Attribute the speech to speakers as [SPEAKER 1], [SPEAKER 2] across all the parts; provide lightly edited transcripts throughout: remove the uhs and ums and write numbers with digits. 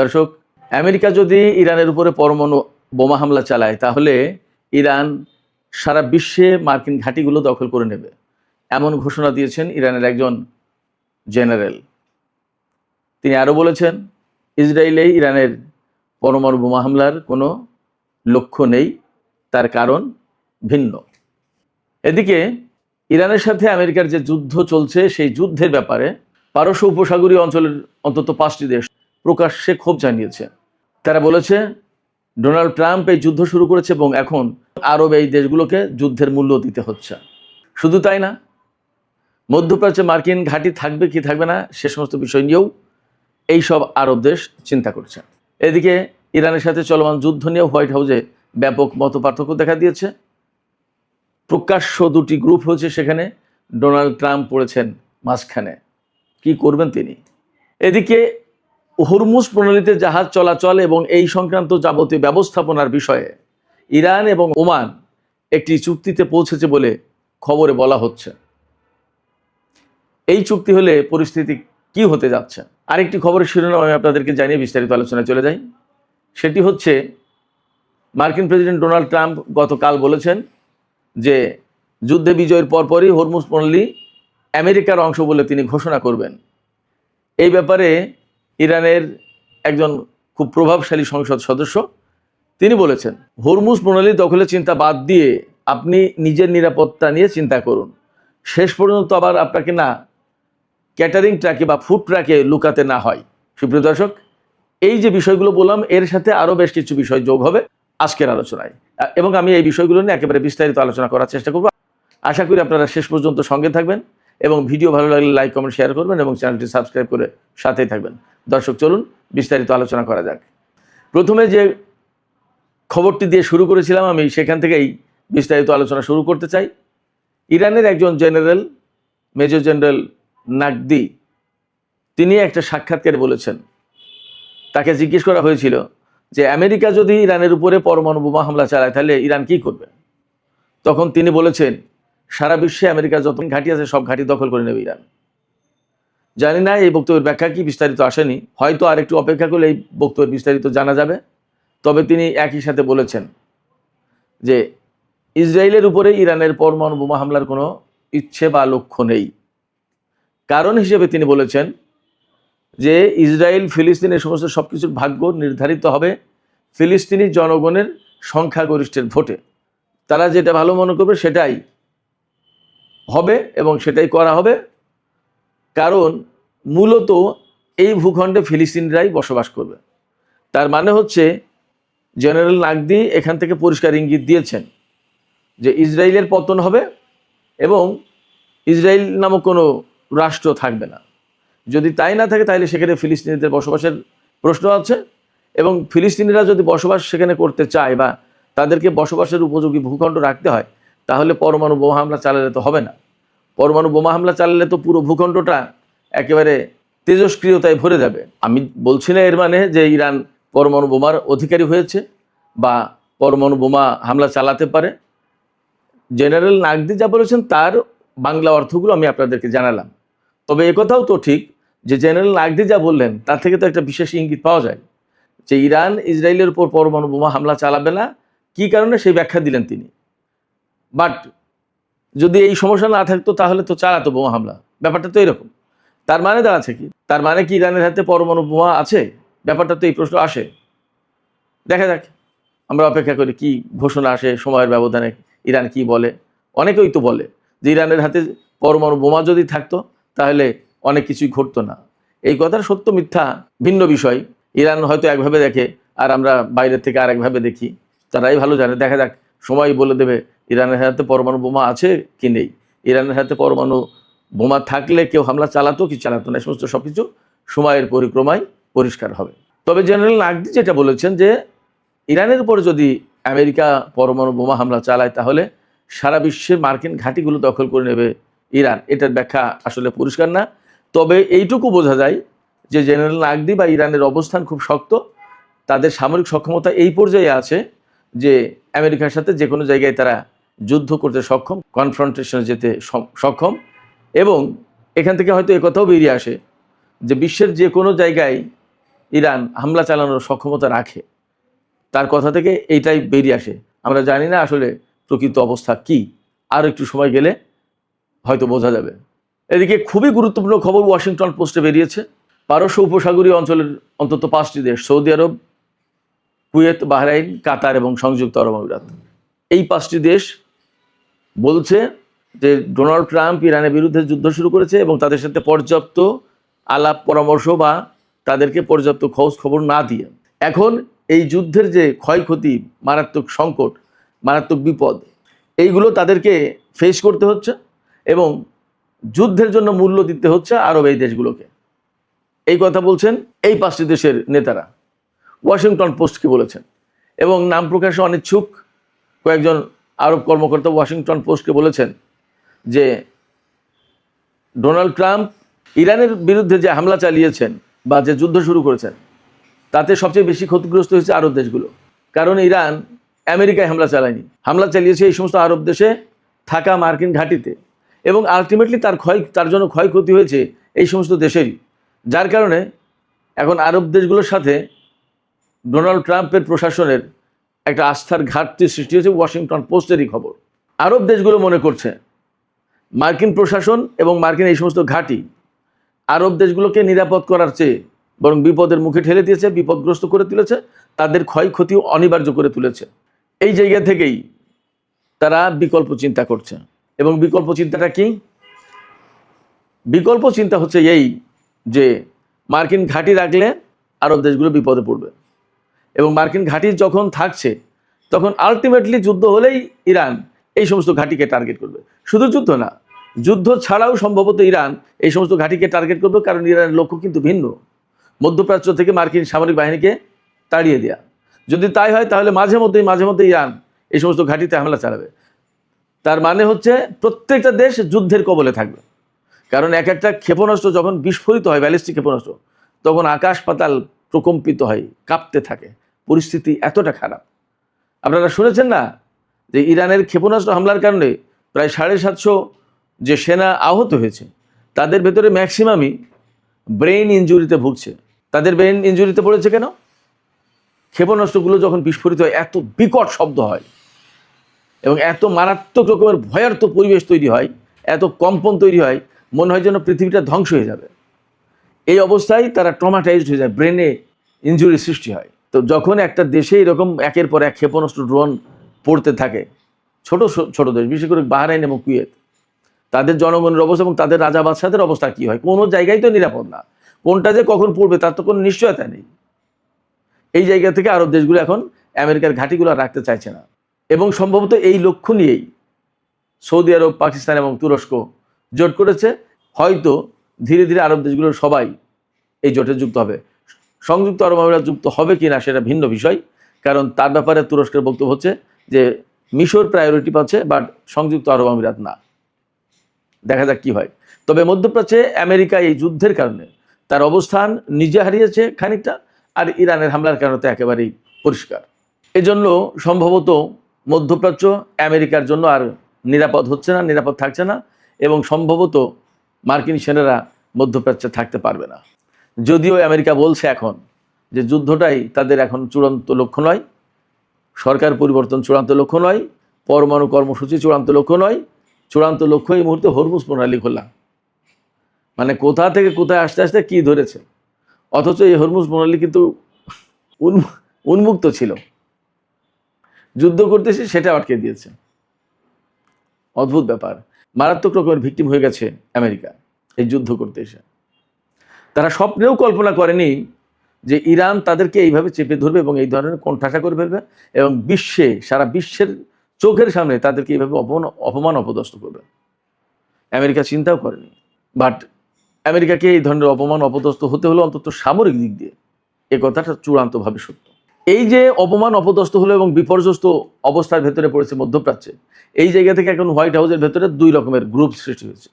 [SPEAKER 1] দর্শক, আমেরিকা যদি ইরানের উপরে পরমাণু বোমা হামলা চালায় তাহলে ইরান সারা বিশ্বে মার্কিন ঘাঁটিগুলো দখল করে নেবে, এমন ঘোষণা দিয়েছেন ইরানের একজন জেনারেল। তিনি আরও বলেছেন, ইসরায়েলে ইরানের পরমাণু বোমা হামলার কোনো লক্ষ্য নেই, তার কারণ ভিন্ন। এদিকে ইরানের সাথে আমেরিকার যে যুদ্ধ চলছে সেই যুদ্ধের ব্যাপারে পারস্য উপসাগরীয় অঞ্চলের অন্তত 5টি দেশ প্রকাশ্যে ক্ষোভ জানিয়েছে। তারা বলেছে ডোনাল্ড ট্রাম্প এই যুদ্ধ শুরু করেছে এবং এখন আরব এই দেশগুলোকে যুদ্ধের মূল্য দিতে হচ্ছে। শুধু তাই না, মধ্যপ্রাচ্যে মার্কিন ঘাঁটি থাকবে কি থাকবে না সে সমস্ত বিষয় নিয়েও এই সব আরব দেশ চিন্তা করছে। এদিকে ইরানের সাথে চলমান যুদ্ধ নিয়েও হোয়াইট হাউসে ব্যাপক মতপার্থক্য দেখা দিয়েছে। প্রকাশ্য দুটি গ্রুপ হয়েছে, সেখানে ডোনাল্ড ট্রাম্প পড়েছেন মাঝখানে। কি করবেন তিনি? এদিকে হরমুজ প্রণালীতে জাহাজ চলাচল এবং এই সংক্রান্ত যাবতীয় ব্যবস্থাপনার বিষয়ে ইরান এবং ওমান একটি চুক্তিতে পৌঁছেছে বলে খবরে বলা হচ্ছে। এই চুক্তি হলে পরিস্থিতি কি হতে যাচ্ছে? আরেকটি খবরের শিরোনাম আমি আপনাদেরকে জানিয়ে বিস্তারিত আলোচনায় চলে যাই। সেটি হচ্ছে, মার্কিন প্রেসিডেন্ট ডোনাল্ড ট্রাম্প গতকাল বলেছেন যে যুদ্ধে বিজয়ের পরপরই হরমুজ প্রণালী আমেরিকার অংশ বলে তিনি ঘোষণা করবেন। এই ব্যাপারে ইরানের একজন খুব প্রভাবশালী সংসদ সদস্য তিনি বলেছেন, হরমুজ প্রণালী দখলের চিন্তা বাদ দিয়ে আপনি নিজের নিরাপত্তা নিয়ে চিন্তা করুন। শেষ পর্যন্ত আবার আপনাকে না ক্যাটারিং ট্রাকে বা ফুড ট্রাকে লুকাতে না হয়। সুপ্রিয় দর্শক, এই যে বিষয়গুলো বললাম এর সাথে আরও বেশ কিছু বিষয় যোগ হবে আজকের আলোচনায়, এবং আমি এই বিষয়গুলো নিয়ে একেবারে বিস্তারিত আলোচনা করার চেষ্টা করব। আশা করি আপনারা শেষ পর্যন্ত সঙ্গে থাকবেন এবং ভিডিও ভালো লাগলে লাইক কমেন্ট শেয়ার করবেন এবং চ্যানেলটি সাবস্ক্রাইব করে সাথেই থাকবেন। দর্শক, চলুন বিস্তারিত আলোচনা করা যাক। প্রথমে যে খবরটি দিয়ে শুরু করেছিলাম আমি সেখান থেকেই বিস্তারিত আলোচনা শুরু করতে চাই। ইরানের একজন জেনারেল, মেজর জেনারেল নাকদি, তিনি একটা সাক্ষাৎকারে বলেছেন, তাকে জিজ্ঞেস করা হয়েছিল যে আমেরিকা যদি ইরানের উপরে পরমাণু বোমা হামলা চালায় তাহলে ইরান কি করবে? তখন তিনি বলেছেন, সারা বিশ্বে আমেরিকার যত ঘাঁটি আছে সব ঘাঁটি দখল করে নেবে ইরান। জানি না এই বক্তব্যের ব্যাখ্যা কি, বিস্তারিত আসেনি, হয়তো আর একটু অপেক্ষা করলে এই বক্তব্যের বিস্তারিত জানা যাবে। তবে তিনি একই সাথে বলেছেন যে ইসরায়েলের উপরে ইরানের পরমাণু বোমা হামলার কোনো ইচ্ছে বা লক্ষ্য নেই। কারণ হিসেবে তিনি বলেছেন যে ইসরায়েল ফিলিস্তিনের সমস্ত সব কিছুর ভাগ্য নির্ধারিত হবে ফিলিস্তিনি জনগণের সংখ্যাগরিষ্ঠের ভোটে। তারা যেটা ভালো মনে করবে সেটাই হবে এবং সেটাই করা হবে, কারণ মূলত এই ভূখণ্ডে ফিলিস্তিনিরাই বসবাস করবে। তার মানে হচ্ছে জেনারেল নাকদি এখান থেকে পরিষ্কার ইঙ্গিত দিয়েছেন যে ইসরায়েলের পতন হবে এবং ইসরায়েল নামক কোনো রাষ্ট্র থাকবে না। যদি তাই না থাকে তাহলে সেখানে ফিলিস্তিনিদের বসবাসের প্রশ্ন আছে, এবং ফিলিস্তিনিরা যদি বসবাস সেখানে করতে চায় বা তাদেরকে বসবাসের উপযোগী ভূখণ্ড রাখতে হয় তাহলে পরমাণু বোমা হামলা চালালে তো হবে না। পরমাণু বোমা হামলা চালালে তো পুরো ভূখণ্ডটা একেবারে তেজস্ক্রিয়তায় ভরে যাবে। আমি বলছি না এর মানে যে ইরান পরমাণু বোমার অধিকারী হয়েছে বা পরমাণু বোমা হামলা চালাতে পারে। জেনারেল নাকদি যা বলেছেন তার বাংলা অর্থগুলো আমি আপনাদেরকে জানালাম। তবে একথাও তো ঠিক যে জেনারেল নাকদি যা বললেন তার থেকে তো একটা বিশেষ ইঙ্গিত পাওয়া যায় যে ইরান ইসরায়েলের উপর পরমাণু বোমা হামলা চালাবে না, কী কারণে সেই ব্যাখ্যা দিলেন তিনি। বাট যদি এই সমস্যা না থাকতো তাহলে তো চালাতো বোমা হামলা, ব্যাপারটা তো এরকম। তার মানে দাঁড়াচ্ছে কি, তার মানে কি ইরানের হাতে পরমাণু বোমা আছে? ব্যাপারটা তো এই প্রশ্ন আসে। দেখা যাক, আমরা অপেক্ষা করি কি ঘোষণা আসে সময়ের ব্যবধানে ইরান কি বলে। অনেকেই তো বলে যে ইরানের হাতে পরমাণু বোমা যদি থাকতো তাহলে অনেক কিছুই ঘটতো না। এই কথার সত্য মিথ্যা ভিন্ন বিষয়। ইরান হয়তো একভাবে দেখে আর আমরা বাইরের থেকে আরেকভাবে দেখি, তারাই ভালো জানে। দেখা যাক, সময় বলে দেবে ইরানের হাতে পরমাণু বোমা আছে কি নেই। ইরানের হাতে পরমাণু বোমা থাকলে কেউ হামলা চালাতো কি চালাতো না, সমস্ত সব কিছু সময়ের পরিক্রমায় পরিষ্কার হবে। তবে জেনারেল নাকদি যেটা বলেছেন যে ইরানের উপর যদি আমেরিকা পরমাণু বোমা হামলা চালায় তাহলে সারা বিশ্বের মার্কিন ঘাঁটিগুলো দখল করে নেবে ইরান, এটার ব্যাখ্যা আসলে পরিষ্কার না। তবে এইটুকু বোঝা যায় যে জেনারেল নাকদি বা ইরানের অবস্থান খুব শক্ত, তাদের সামরিক সক্ষমতা এই পর্যায়ে আছে যে আমেরিকার সাথে যে কোনো জায়গায় তারা যুদ্ধ করতে সক্ষম, কনফ্রন্টেশনে যেতে সক্ষম। এবং এখান থেকে হয়তো একথাও বেরিয়ে আসে যে বিশ্বের যে কোনো জায়গায় ইরান হামলা চালানোর সক্ষমতা রাখে, তার কথা থেকে এইটাই বেরিয়ে আসে। আমরা জানি না আসলে প্রকৃত অবস্থা কি, আর একটু সময় গেলে হয়তো বোঝা যাবে। এদিকে খুবই গুরুত্বপূর্ণ খবর ওয়াশিংটন পোস্টে বেরিয়েছে। পারস্য উপসাগরীয় অঞ্চলের অন্তত 5টি দেশ, সৌদি আরব, কুয়েত, বাহরাইন, কাতার এবং সংযুক্ত আরব আমিরাত, এই 5টি দেশ বলছে যে ডোনাল্ড ট্রাম্প ইরানের বিরুদ্ধে যুদ্ধ শুরু করেছে এবং তাদের সাথে পর্যাপ্ত আলাপ পরামর্শ বা তাদেরকে পর্যাপ্ত খোঁজ খবর না দিয়ে এখন এই যুদ্ধের যে ক্ষয়ক্ষতি, মারাত্মক সংকট, মারাত্মক বিপদ, এইগুলো তাদেরকে ফেস করতে হচ্ছে এবং যুদ্ধের জন্য মূল্য দিতে হচ্ছে আরব এই দেশগুলোকে। এই কথা বলছেন এই 5টি দেশের নেতারা, ওয়াশিংটন পোস্টকে বলেছেন। এবং নাম প্রকাশে অনিচ্ছুক কয়েকজন আরব কর্মকর্তা ওয়াশিংটন পোস্টকে বলেছেন যে ডোনাল্ড ট্রাম্প ইরানের বিরুদ্ধে যে হামলা চালিয়েছেন বা যে যুদ্ধ শুরু করেছেন, তাতে সবচেয়ে বেশি ক্ষতিগ্রস্ত হয়েছে আরব দেশগুলো। কারণ ইরান আমেরিকায় হামলা চালায়নি, হামলা চালিয়েছে এই সমস্ত আরব দেশে থাকা মার্কিন ঘাঁটিতে, এবং আলটিমেটলি তার জন্য ক্ষয়ক্ষতি হয়েছে এই সমস্ত দেশেরই। যার কারণে এখন আরব দেশগুলোর সাথে ডোনাল্ড ট্রাম্পের প্রশাসনের একটা আস্থার ঘাটতি সৃষ্টি হয়েছে। ওয়াশিংটন পোস্টেরই খবর। আরব দেশগুলো মনে করছে মার্কিন প্রশাসন এবং মার্কিন এই সমস্ত ঘাঁটি আরব দেশগুলোকে নিরাপদ করার চেয়ে বরং বিপদের মুখে ঠেলে দিয়েছে, বিপদগ্রস্ত করে তুলেছে, তাদের ক্ষয়ক্ষতি অনিবার্য করে তুলেছে। এই জায়গা থেকেই তারা বিকল্প চিন্তা করছে। এবং বিকল্প চিন্তাটা কি? বিকল্প চিন্তা হচ্ছে এই যে মার্কিন ঘাঁটি রাখলে আরব দেশগুলো বিপদে পড়বে, এবং মার্কিন ঘাঁটি যখন থাকছে তখন আলটিমেটলি যুদ্ধ হলেই ইরান এই সমস্ত ঘাঁটিকে টার্গেট করবে। শুধু যুদ্ধ না, যুদ্ধ ছাড়াও সম্ভবত ইরান এই সমস্ত ঘাঁটিকে টার্গেট করবে, কারণ ইরানের লক্ষ্য কিন্তু ভিন্ন, মধ্যপ্রাচ্য থেকে মার্কিন সামরিক বাহিনীকে তাড়িয়ে দেওয়া। যদি তাই হয় তাহলে মাঝে মধ্যে ইরান এই সমস্ত ঘাঁটিতে হামলা চালাবে। তার মানে হচ্ছে প্রত্যেকটা দেশ যুদ্ধের কবলে থাকবে, কারণ এক একটা ক্ষেপণাস্ত্র যখন বিস্ফোরিত হয়, ব্যালিস্টিক ক্ষেপণাস্ত্র, তখন আকাশ পাতাল প্রকম্পিত হয়, কাঁপতে থাকে, পরিস্থিতি এতটা খারাপ। আপনারা শুনেছেন না যে ইরানের ক্ষেপণাস্ত্র হামলার কারণে প্রায় 750 যে সেনা আহত হয়েছে, তাদের ভেতরে ম্যাক্সিমামই ব্রেইন ইনজুরিতে ভুগছে। তাদের ব্রেইন ইনজুরিতে পড়েছে কেন? ক্ষেপণাস্ত্রগুলো যখন বিস্ফোরিত হয় এত বিকট শব্দ হয় এবং এত মারাত্মক রকমের ভয়ার্থ পরিবেশ তৈরি হয়, এত কম্পন তৈরি হয়, মনে হয় যেন পৃথিবীটা ধ্বংস হয়ে যাবে। এই অবস্থায় তারা ট্রমাটাইজড হয়ে যায়, ব্রেনে ইনজুরি সৃষ্টি হয়। তো যখন একটা দেশে এরকম একের পর এক ক্ষেপণাস্ত্র ড্রোন পড়তে থাকে, ছোট ছোট দেশ, বিশেষ করে বাহরাইন এবং কুয়েত, তাদের জনগণের অবস্থা এবং তাদের রাজা বাদশাদের অবস্থা কী হয়? কোনো জায়গায় তো নিরাপদ না, কোনটা যে কখন পড়বে তার তো কোনো নিশ্চয়তা নেই। এই জায়গা থেকে আরব দেশগুলো এখন আমেরিকার ঘাঁটিগুলো রাখতে চাইছে না, এবং সম্ভবত এই লক্ষ্য নিয়েই সৌদি আরব, পাকিস্তান এবং তুরস্ক জোট করেছে। হয়তো ধীরে ধীরে আরব দেশগুলোর সবাই এই জোটে যুক্ত হবে। সংযুক্ত আরব আমিরাত যুক্ত হবে কি না সেটা ভিন্ন বিষয়, কারণ তার ব্যাপারে তুরস্কের বক্তব্য হচ্ছে যে মিশর প্রায়োরিটি পাচ্ছে, বাট সংযুক্ত আরব আমিরাত না। দেখা যাক কি হয়। তবে মধ্যপ্রাচ্যে আমেরিকা এই যুদ্ধের কারণে তার অবস্থান নিজে হারিয়েছে খানিকটা, আর ইরানের হামলার কারণে তো একেবারেই পরিষ্কার। এজন্য সম্ভবত মধ্যপ্রাচ্য আমেরিকার জন্য আর নিরাপদ হচ্ছে না, নিরাপদ থাকছে না, এবং সম্ভবত মার্কিন সেনারা মধ্যপ্রাচ্যে থাকতে পারবে না। যদিও আমেরিকা বলছে এখন যে যুদ্ধটাই তাদের এখন চূড়ান্ত লক্ষ্য নয়, সরকার পরিবর্তন চূড়ান্ত লক্ষ্য নয়, পরমাণু কর্মসূচি চূড়ান্ত লক্ষ্য নয়, চূড়ান্ত লক্ষ্য এই মুহূর্তে হরমুজ প্রণালী খোলা। মানে কোথা থেকে কোথায় আস্তে আস্তে কি ধরেছে, অথচ এই হরমুজ প্রণালী কিন্তু উন্মুক্ত ছিল, যুদ্ধ করতেছে সেটা আটকে দিয়েছে। অদ্ভুত ব্যাপার। মারাত্মক রকমের ভিকটিম হয়ে গেছে আমেরিকা এই যুদ্ধ করতে এসে। তারা স্বপ্নেও কল্পনা করেনি যে ইরান তাদেরকে এইভাবে চেপে ধরবে এবং এই ধরনের কোণঠাসা করে ফেলবে, এবং সারা বিশ্বের চোখের সামনে তাদেরকে এইভাবে অপমান অপদস্থ করবে। আমেরিকা চিন্তাও করেনি। বাট আমেরিকাকে এই ধরনের অপমান অপদস্থ হতে হলো অন্তত সামরিক দিক দিয়ে, এ কথাটা চূড়ান্তভাবে সত্য। এই যে অপমান অপদস্থ হলো এবং বিপর্যস্ত অবস্থার ভেতরে পড়েছে মধ্যপ্রাচ্যে, এই জায়গা থেকে এখন হোয়াইট হাউসের ভেতরে 2 রকমের গ্রুপ সৃষ্টি হয়েছে।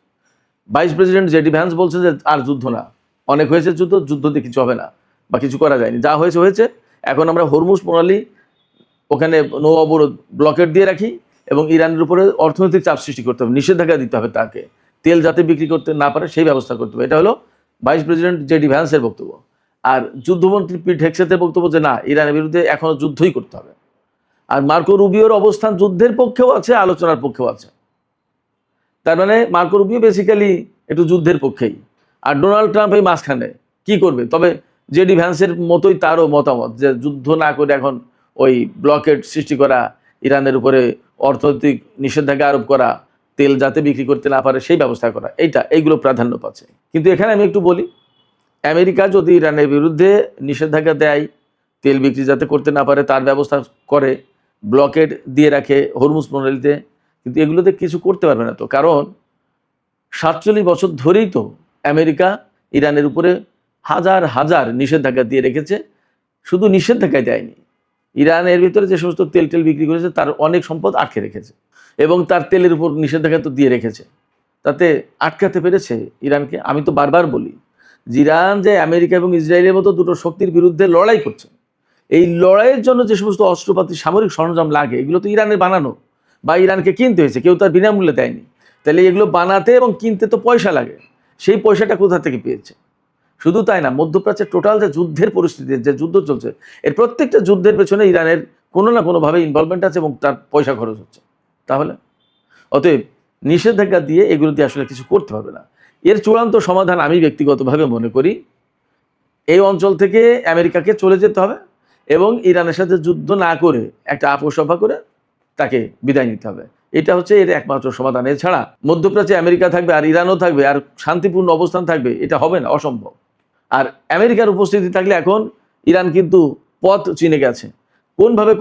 [SPEAKER 1] ভাইস প্রেসিডেন্ট জেডি ভ্যান্স বলছে যে আর যুদ্ধ না, অনেক হয়েছে যুদ্ধ দিয়ে কিছু হবে না বা কিছু করা যায়নি, যা হয়েছে হয়েছে, এখন আমরা হরমুজ প্রণালী ওখানে নৌ অবরোধ ব্লকেট দিয়ে রাখি এবং ইরানের উপরে অর্থনৈতিক চাপ সৃষ্টি করতে হবে, নিষেধাজ্ঞা দিতে হবে, তাকে তেল যাতে বিক্রি করতে না পারে সেই ব্যবস্থা করতে হবে। এটা হলো ভাইস প্রেসিডেন্ট জেডি ভ্যান্সের বক্তব্য। আর যুদ্ধমন্ত্রী পিট হেগসেথের বক্তব্য যে না, ইরানের বিরুদ্ধে এখনো যুদ্ধই করতে হবে। আর মার্কো রুবিওর অবস্থান যুদ্ধের পক্ষেও আছে, আলোচনার পক্ষেও আছে। তার মানে মার্কো রুবিও বেসিক্যালি একটু যুদ্ধের পক্ষেই, আর ডোনাল্ড ট্রাম্প এই মাঝখানে কি করবে। তবে জেডি ভ্যান্সের মতোই তারও মতামত যে যুদ্ধ না করে এখন ওই ব্লকেড সৃষ্টি করা, ইরানের উপরে অর্থনৈতিক নিষেধাজ্ঞা আরোপ করা, তেল যাতে বিক্রি করতে না পারে সেই ব্যবস্থা করা, এইগুলো প্রাধান্য পাচ্ছে। কিন্তু এখানে আমি একটু বলি, আমেরিকা যদি ইরানের বিরুদ্ধে নিষেধাজ্ঞা দেয়, তেল বিক্রি যাতে করতে না পারে তার ব্যবস্থা করে, ব্লকেড দিয়ে রাখে হরমুজ প্রণালীতে, কিন্তু এগুলোতে কিছু করতে পারবে না। তো কারণ 47 বছর ধরেই তো আমেরিকা ইরানের উপরে হাজার হাজার নিষেধাজ্ঞা দিয়ে রেখেছে। শুধু নিষেধাজ্ঞা দেয়নি, ইরানের ভিতরে যে সমস্ত তেল বিক্রি করেছে তার অনেক সম্পদ আটকে রেখেছে, এবং তার তেলের উপর নিষেধাজ্ঞা তো দিয়ে রেখেছে। তাতে আটকাতে পেরেছে ইরানকে। আমি তো বারবার বলি যে ইরান যে আমেরিকা এবং ইসরায়েলের মতো দুটো শক্তির বিরুদ্ধে লড়াই করছে, এই লড়াইয়ের জন্য যে সমস্ত অস্ত্রপাতি সামরিক সরঞ্জাম লাগে এগুলো তো ইরানের বানানো বা ইরানকে কিনতে হয়েছে, কেউ তার বিনামূল্যে দেয়নি। তাহলে এগুলো বানাতে এবং কিনতে তো পয়সা লাগে, সেই পয়সাটা কোথা থেকে পেয়েছে? শুধু তাই না, মধ্যপ্রাচ্যের টোটাল যে যুদ্ধের পরিস্থিতি, যে যুদ্ধ চলছে, এর প্রত্যেকটা যুদ্ধের পেছনে ইরানের কোনো না কোনোভাবে ইনভলভমেন্ট আছে এবং তার পয়সা খরচ হচ্ছে। তাহলে অতএব নিষেধাজ্ঞা দিয়ে এগুলো দিয়ে আসলে কিছু করতে পারবে না। এর চূড়ান্ত সমাধান আমি ব্যক্তিগতভাবে মনে করি এই অঞ্চল থেকে আমেরিকাকে চলে যেতে হবে এবং ইরানের সাথে যুদ্ধ না করে একটা আপোষ সভা করে তাকে বিদায় নিতে হবে। এটা হচ্ছে এর একমাত্র সমাধান। এছাড়া মধ্যপ্রাচ্যে আমেরিকা থাকবে আর ইরানও থাকবে আর শান্তিপূর্ণ অবস্থান থাকবে, এটা হবে না, অসম্ভব। আর আমেরিকার উপস্থিতি থাকলে এখন ইরান কিন্তু পথ চিনে গেছে, কোনভাবে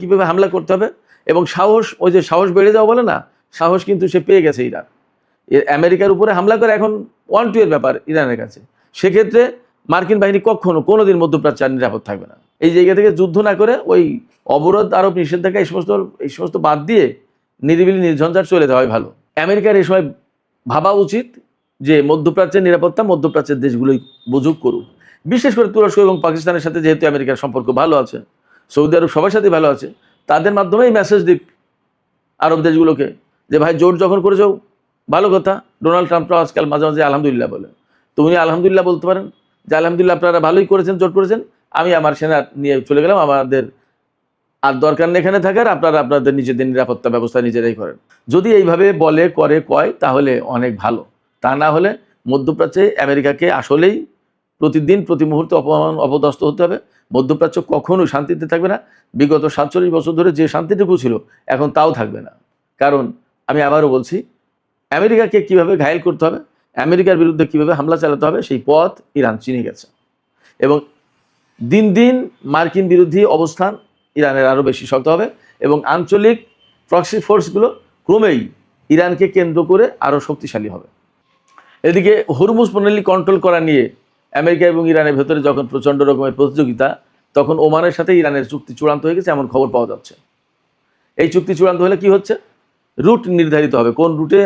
[SPEAKER 1] কিভাবে হামলা করতে হবে, এবং সাহস, ওই যে সাহস বেড়ে যাওয়া বলে না, সাহস কিন্তু সে পেয়ে গেছে ইরান। আমেরিকার উপরে হামলা করে এখন 1-2 এর ব্যাপার ইরানের কাছে। সেক্ষেত্রে মার্কিন বাহিনী কোনোদিন মধ্যপ্রাচ্যে আর নিরাপদ থাকবে না। এই জায়গা থেকে যুদ্ধ না করে ওই অবরোধ আরোপ, নিষেধাজ্ঞা এই সমস্ত বাদ দিয়ে নিরিবিলি নির্ঝঞ্ঝাট চলে যাওয়াই ভালো। আমেরিকার এই সময় ভাবা উচিত যে মধ্যপ্রাচ্যের নিরাপত্তা মধ্যপ্রাচ্যের দেশগুলোই বুঝুক, করুক। বিশেষ করে তুরস্ক এবং পাকিস্তানের সাথে যেহেতু আমেরিকার সম্পর্ক ভালো আছে, সৌদি আরব সবার সাথে ভালো আছে, তাদের মাধ্যমেই মেসেজ দিক আরব দেশগুলোকে যে ভাই জোট যখন করেছো ভালো কথা। ডোনাল্ড ট্রাম্পরা আজকাল মাঝে মাঝে আলহামদুলিল্লাহ বলে, তো উনি আলহামদুলিল্লাহ বলতে পারেন যে আলহামদুলিল্লাহ আপনারা ভালোই করেছেন, জোট করেছেন, আমি আমার সেনা নিয়ে চলে গেলাম, আমাদের আর দরকার নেই এখানে থাকার, আপনারা আপনাদের নিজেদের নিরাপত্তা ব্যবস্থা নিজেরাই করেন। যদি এইভাবে বলে কয় তাহলে অনেক ভালো। তা না হলে মধ্যপ্রাচ্যে আমেরিকাকে আসলেই প্রতিদিন প্রতি মুহূর্তে অপদস্থ হতে হবে। মধ্যপ্রাচ্য কখনো শান্তিতে থাকবে না। বিগত 47 বছর ধরে যে শান্তিটুকু ছিল এখন তাও থাকবে না। কারণ আমি আবারও বলছি, আমেরিকাকে কিভাবে ঘায়েল করতে হবে, আমেরিকার বিরুদ্ধে কিভাবে হামলা চালাতে হবে সেই পথ ইরান চিনে গেছে, এবং দিন দিন মার্কিন বিরোধী অবস্থান ইরানের আরও বেশি শক্ত হবে এবং আঞ্চলিক প্রক্সি ফোর্সগুলো ক্রমেই ইরানকে কেন্দ্র করে আরও শক্তিশালী হবে। এদিকে হরমুজ প্রণালী কন্ট্রোল করা নিয়ে আমেরিকা এবং ইরানের ভেতরে যখন প্রচণ্ড রকমের প্রতিযোগিতা, তখন ওমানের সাথে ইরানের চুক্তি চূড়ান্ত হয়ে গেছে এমন খবর পাওয়া যাচ্ছে। এই চুক্তি চূড়ান্ত হলে কি হচ্ছে, রুট নির্ধারিত হবে, কোন রুটে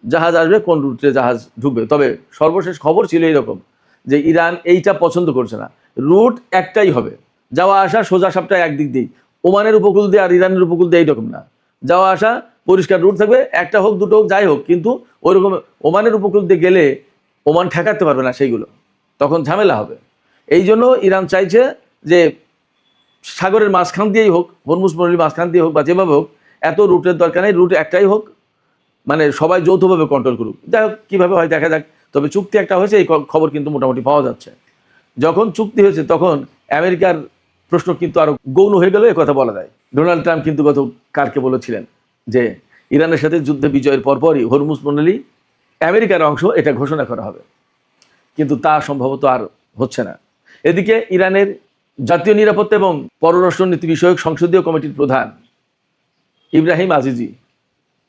[SPEAKER 1] জাহাজ আসবে, কোন রুটে জাহাজ ঢুকবে। তবে সর্বশেষ খবর ছিল এইরকম যে ইরান এইটা পছন্দ করছে না, রুট একটাই হবে, যাওয়া আসা সোজা সাপটা একদিক দিয়েই, ওমানের উপকূল দিয়ে আর ইরানের উপকূল দিয়ে এইরকম না, যাওয়া আসা পরিষ্কার রুট থাকবে, একটা হোক দুটো হোক যাই হোক, কিন্তু ওইরকম ওমানের উপকূল দিয়ে গেলে ওমান ঠেকাতে পারবে না, সেইগুলো তখন ঝামেলা হবে। এই জন্য ইরান চাইছে যে সাগরের মাঝখান দিয়েই হোক, হরমুজ প্রণালীর মাঝখান দিয়ে হোক বা যেভাবে হোক, এত রুটের দরকার নেই, রুট একটাই হোক, মানে সবাই যৌথভাবে কন্ট্রোল করুক। যাই হোক কীভাবে হয় দেখা যাক। তবে চুক্তি একটা হয়েছে, এই খবর কিন্তু মোটামুটি পাওয়া যাচ্ছে। যখন চুক্তি হয়েছে তখন আমেরিকার প্রশ্ন কিন্তু আরও গৌণ হয়ে গেল, কথা বলা যায়। ডোনাল্ড ট্রাম্প কিন্তু গত কালকে বলেছিলেন যে ইরানের সাথে যুদ্ধে বিজয়ের পরপরই হরমুজ প্রণালী আমেরিকার অংশ, এটা ঘোষণা করা হবে, কিন্তু তা সম্ভবত আর হচ্ছে না। এদিকে ইরানের জাতীয় নিরাপত্তা এবং পররাষ্ট্র নীতি বিষয়ক সংসদীয় কমিটির প্রধান ইব্রাহিম আজিজি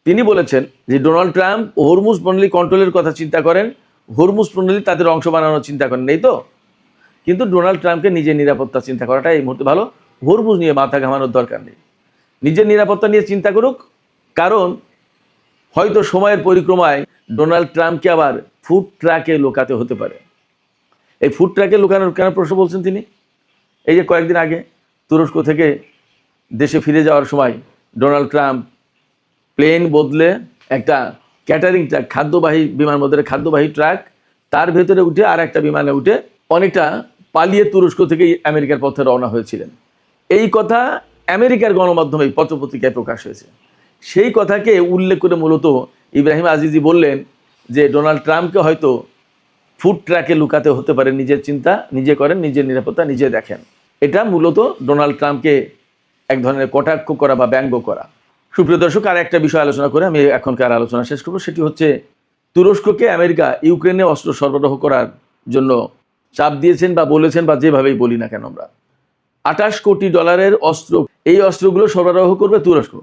[SPEAKER 1] তিনি বলেছেন যে ডোনাল্ড ট্রাম্প হরমুজ প্রণালী কন্ট্রোলের কথা চিন্তা করেন, হরমুজ প্রণালী তাদের অংশ বানানোর চিন্তা করেন, নেই তো। কিন্তু ডোনাল্ড ট্রাম্পকে নিজের নিরাপত্তা চিন্তা করাটা এই মুহূর্তে ভালো, হরমুজ নিয়ে মাথা ঘামানোর দরকার নেই, নিজের নিরাপত্তা নিয়ে চিন্তা করুক। কারণ হয়তো সময়ের পরিক্রমায় ডোনাল্ড ট্রাম্পকে আবার ফুড ট্রাকে লোকাতে হতে পারে। এই ফুড ট্রাকে লোকানোর কেন প্রশ্ন বলছেন তিনি? এই যে কয়েকদিন আগে তুরস্ক থেকে দেশে ফিরে যাওয়ার সময় ডোনাল্ড ট্রাম্প প্লেন বদলে একটা ক্যাটারিং ট্রাক, খাদ্যবাহী বিমান বদলে খাদ্যবাহী ট্রাক, তার ভেতরে উঠে আর একটা বিমানে উঠে অনেকটা পালিয়ে তুরস্ক থেকে আমেরিকার পথে রওনা হয়েছিলেন। এই কথা আমেরিকার গণমাধ্যমে পত্রপত্রিকায় প্রকাশ হয়েছে। সেই কথাকে উল্লেখ করে মূলত ইব্রাহিম আজিজি বললেন যে ডোনাল্ড ট্রাম্পকে হয়তো ফুড ট্র্যাকে লুকাতে হতে পারে, নিজের চিন্তা নিজে করেন, নিজের নিরাপত্তা নিজে দেখেন। এটা মূলত ডোনাল্ড ট্রাম্পকে এক ধরনের কটাক্ষ করা বা ব্যঙ্গ করা। সুপ্রিয় দর্শক, আর একটা বিষয় আলোচনা করে আমি এখনকার আলোচনা শেষ করব। সেটি হচ্ছে তুরস্ককে আমেরিকা ইউক্রেনে অস্ত্র সরবরাহ করার জন্য চাপ দিয়েছেন বা বলেছেন, বা যেভাবেই বলি না কেন আমরা, $28 কোটি অস্ত্র, এই অস্ত্রগুলো সরবরাহ করবে তুরস্ক।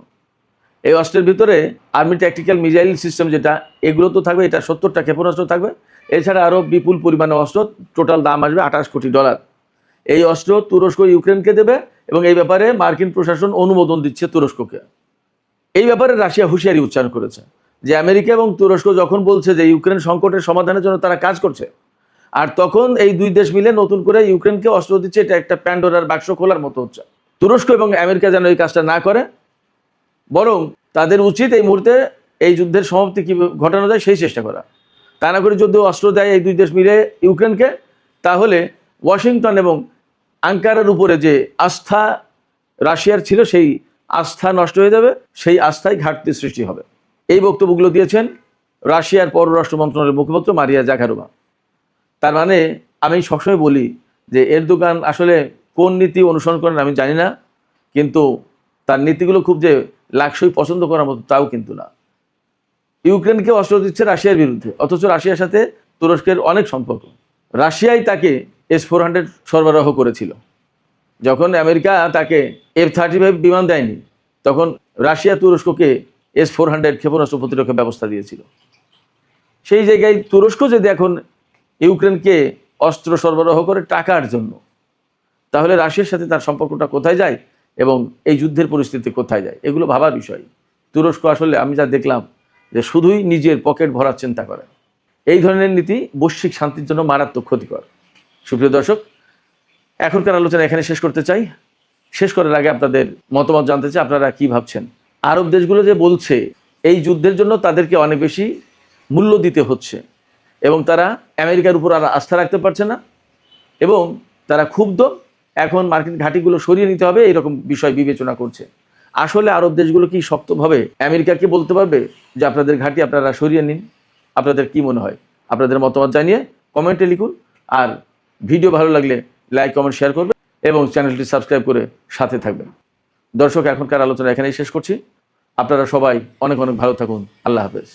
[SPEAKER 1] এই অস্ত্রের ভিতরে আর্মি ট্যাকটিক্যাল মিসাইল সিস্টেম যেটা, এগুলো তো থাকবে, এটা 70টা ক্ষেপণাস্ত্র থাকবে। এছাড়া আরও বিপুল পরিমাণে অস্ত্র, টোটাল দাম আসবে $28 কোটি। এই অস্ত্র তুরস্ক ইউক্রেনকে দেবে এবং এই ব্যাপারে মার্কিন প্রশাসন অনুমোদন দিচ্ছে তুরস্ককে। এই ব্যাপারে রাশিয়া হুঁশিয়ারি উচ্চারণ করেছে যে আমেরিকা এবং তুরস্ক যখন বলছে যে ইউক্রেন সংকটের সমাধানের জন্য তারা কাজ করছে, আর তখন এই দুই দেশ মিলে নতুন করে ইউক্রেনকে অস্ত্র দিচ্ছে, এটা একটা প্যান্ডোরার বাক্স খোলার মতো হচ্ছে। তুরস্ক এবং আমেরিকা যেন এই কাজটা না করে, বরং তাদের উচিত এই মুহূর্তে এই যুদ্ধের সমাপ্তি কি ঘটানো যায় সেই চেষ্টা করা। তা না করে যদি অস্ত্র দেয় এই দুই দেশ মিলে ইউক্রেনকে, তাহলে ওয়াশিংটন এবং আঙ্কারার উপরে যে আস্থা রাশিয়ার ছিল, সেই আস্থা নষ্ট হয়ে যাবে, সেই আস্থায় ঘাটতি সৃষ্টি হবে। এই বক্তব্যগুলো দিয়েছেন রাশিয়ার পররাষ্ট্র মন্ত্রণালয়ের মুখপাত্র মারিয়া জাখারোভা। তার মানে আমি সবসময় বলি যে এরদোগান আসলে কোন নীতি অনুসরণ করেন আমি জানি না, কিন্তু তার নীতিগুলো খুব যে লাকসই পছন্দ করার মতো তাও কিন্তু না। ইউক্রেনকে অস্ত্র দিচ্ছে রাশিয়ার বিরুদ্ধে, অথচ রাশিয়ার সাথে তুরস্কের অনেক সম্পর্ক। রাশিয়াই তাকে S-400 সরবরাহ করেছিল। যখন আমেরিকা তাকে F-35 বিমান দেয়নি, তখন রাশিয়া তুরস্ককে S-400 ক্ষেপণাস্ত্র প্রতিরক্ষা ব্যবস্থা দিয়েছিল। সেই জায়গায় তুরস্ক যদি এখন ইউক্রেনকে অস্ত্র সরবরাহ করে টাকার জন্য, তাহলে রাশিয়ার সাথে তার সম্পর্কটা কোথায় যায় এবং এই যুদ্ধের পরিস্থিতি কোথায় যায়, এগুলো ভাবার বিষয়। তুরস্ক আসলে আমি যা দেখলাম যে শুধুই নিজের পকেট ভরার চিন্তা করে। এই ধরনের নীতি বৈশ্বিক শান্তির জন্য মারাত্মক ক্ষতিকর। সুপ্রিয় দর্শক, এখনকার আলোচনা এখানে শেষ করতে চাই। শেষ করার আগে আপনাদের মতামত জানতে চাই, আপনারা কি ভাবছেন? আরব দেশগুলো যে বলছে এই যুদ্ধের জন্য তাদেরকে অনেক বেশি মূল্য দিতে হচ্ছে এবং তারা আমেরিকার উপর আর আস্থা রাখতে পারছে না এবং তারা ক্ষুব্ধ, এখন মার্কিন ঘাঁটিগুলো সরিয়ে নিতে হবে, এরকম বিষয় বিবেচনা করছে। আসলে আরব দেশগুলো কি শক্তভাবে আমেরিকাকে বলতে পারবে যে আপনাদের ঘাঁটি আপনারা সরিয়ে নিন? আপনাদের কি মনে হয়? আপনাদের মতামত জানিয়ে কমেন্টে লিখুন। আর ভিডিও ভালো লাগলে লাইক, কমেন্ট, শেয়ার করবেন এবং চ্যানেলটি সাবস্ক্রাইব করে সাথে থাকবেন। দর্শক, এখনকার আলোচনা এখানেই শেষ করছি। আপনারা সবাই অনেক অনেক ভালো থাকুন। আল্লাহ হাফেজ।